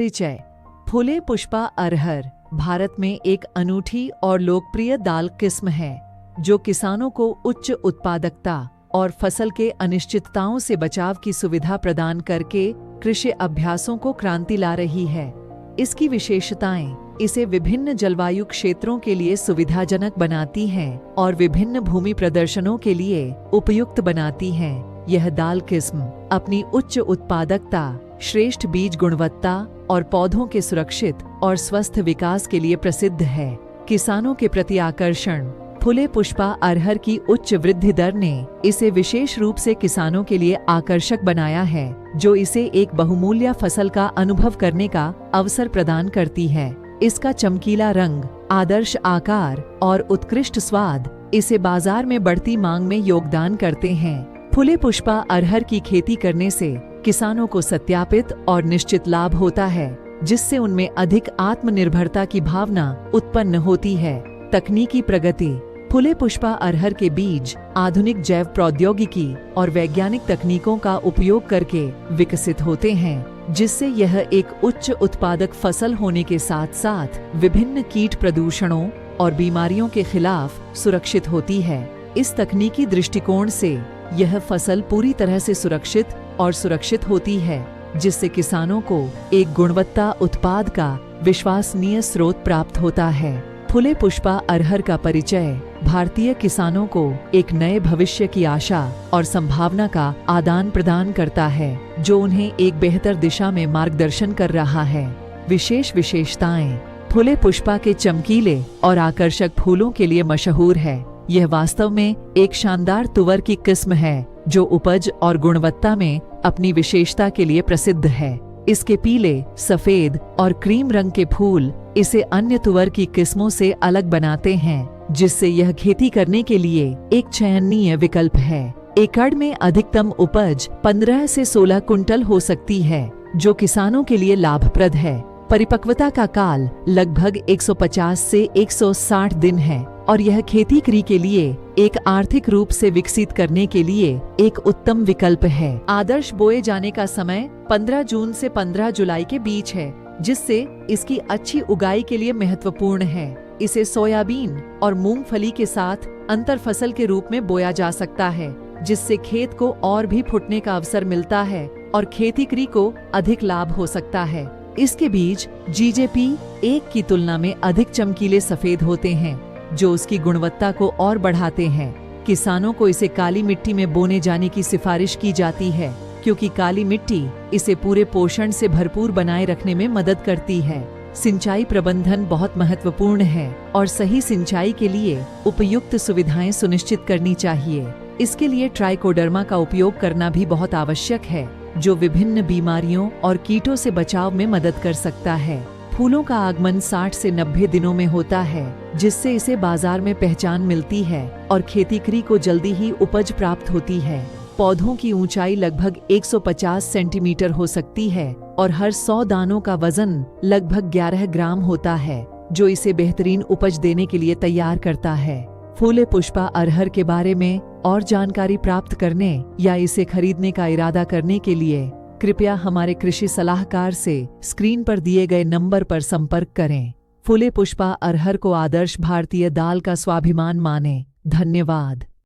परिचय। फुले पुष्पा अरहर भारत में एक अनूठी और लोकप्रिय दाल किस्म है जो किसानों को उच्च उत्पादकता और फसल के अनिश्चितताओं से बचाव की सुविधा प्रदान करके कृषि अभ्यासों को क्रांति ला रही है। इसकी विशेषताएं इसे विभिन्न जलवायु क्षेत्रों के लिए सुविधाजनक बनाती हैं और विभिन्न भूमि प्रदर्शनों के लिए उपयुक्त बनाती हैं। यह दाल किस्म अपनी उच्च उत्पादकता, श्रेष्ठ बीज गुणवत्ता और पौधों के सुरक्षित और स्वस्थ विकास के लिए प्रसिद्ध है। किसानों के प्रति आकर्षण। फुले पुष्पा अरहर की उच्च वृद्धि दर ने इसे विशेष रूप से किसानों के लिए आकर्षक बनाया है, जो इसे एक बहुमूल्य फसल का अनुभव करने का अवसर प्रदान करती है। इसका चमकीला रंग, आदर्श आकार और उत्कृष्ट स्वाद इसे बाजार में बढ़ती मांग में योगदान करते हैं। फुले पुष्पा अरहर की खेती करने से किसानों को सत्यापित और निश्चित लाभ होता है, जिससे उनमें अधिक आत्मनिर्भरता की भावना उत्पन्न होती है। तकनीकी प्रगति। फुले पुष्पा अरहर के बीज आधुनिक जैव प्रौद्योगिकी और वैज्ञानिक तकनीकों का उपयोग करके विकसित होते हैं, जिससे यह एक उच्च उत्पादक फसल होने के साथ साथ विभिन्न कीट प्रदूषणों और बीमारियों के खिलाफ सुरक्षित होती है। इस तकनीकी दृष्टिकोण से यह फसल पूरी तरह से सुरक्षित होती है, जिससे किसानों को एक गुणवत्ता उत्पाद का विश्वसनीय स्रोत प्राप्त होता है। फुले पुष्पा अरहर का परिचय भारतीय किसानों को एक नए भविष्य की आशा और संभावना का आदान प्रदान करता है, जो उन्हें एक बेहतर दिशा में मार्गदर्शन कर रहा है। विशेषताएं। फुले पुष्पा के चमकीले और आकर्षक फूलों के लिए मशहूर है। यह वास्तव में एक शानदार तुवर की किस्म है जो उपज और गुणवत्ता में अपनी विशेषता के लिए प्रसिद्ध है। इसके पीले, सफेद और क्रीम रंग के फूल इसे अन्य तुवर की किस्मों से अलग बनाते हैं, जिससे यह खेती करने के लिए एक चयनीय विकल्प है। एकड़ में अधिकतम उपज 15 से 16 कुंटल हो सकती है, जो किसानों के लिए लाभप्रद है। परिपक्वता का काल लगभग 150 से 160 दिन है और यह खेती के लिए एक आर्थिक रूप से विकसित करने के लिए एक उत्तम विकल्प है। आदर्श बोए जाने का समय 15 जून से 15 जुलाई के बीच है, जिससे इसकी अच्छी उगाई के लिए महत्वपूर्ण है। इसे सोयाबीन और मूंगफली के साथ अंतर फसल के रूप में बोया जा सकता है, जिससे खेत को और भी फुटने का अवसर मिलता है और खेती को अधिक लाभ हो सकता है। इसके बीज GJP 1 की तुलना में अधिक चमकीले सफेद होते हैं, जो उसकी गुणवत्ता को और बढ़ाते हैं। किसानों को इसे काली मिट्टी में बोने जाने की सिफारिश की जाती है, क्योंकि काली मिट्टी इसे पूरे पोषण से भरपूर बनाए रखने में मदद करती है। सिंचाई प्रबंधन बहुत महत्वपूर्ण है और सही सिंचाई के लिए उपयुक्त सुविधाएं सुनिश्चित करनी चाहिए। इसके लिए ट्राइकोडर्मा का उपयोग करना भी बहुत आवश्यक है, जो विभिन्न बीमारियों और कीटों से बचाव में मदद कर सकता है। फूलों का आगमन 60 से 90 दिनों में होता है, जिससे इसे बाजार में पहचान मिलती है और खेती को जल्दी ही उपज प्राप्त होती है। पौधों की ऊंचाई लगभग 150 सेंटीमीटर हो सकती है और हर 100 दानों का वजन लगभग 11 ग्राम होता है, जो इसे बेहतरीन उपज देने के लिए तैयार करता है। फुले पुष्पा अरहर के बारे में और जानकारी प्राप्त करने या इसे खरीदने का इरादा करने के लिए कृपया हमारे कृषि सलाहकार से स्क्रीन पर दिए गए नंबर पर संपर्क करें। फुले पुष्पा अरहर को आदर्श भारतीय दाल का स्वाभिमान माने। धन्यवाद।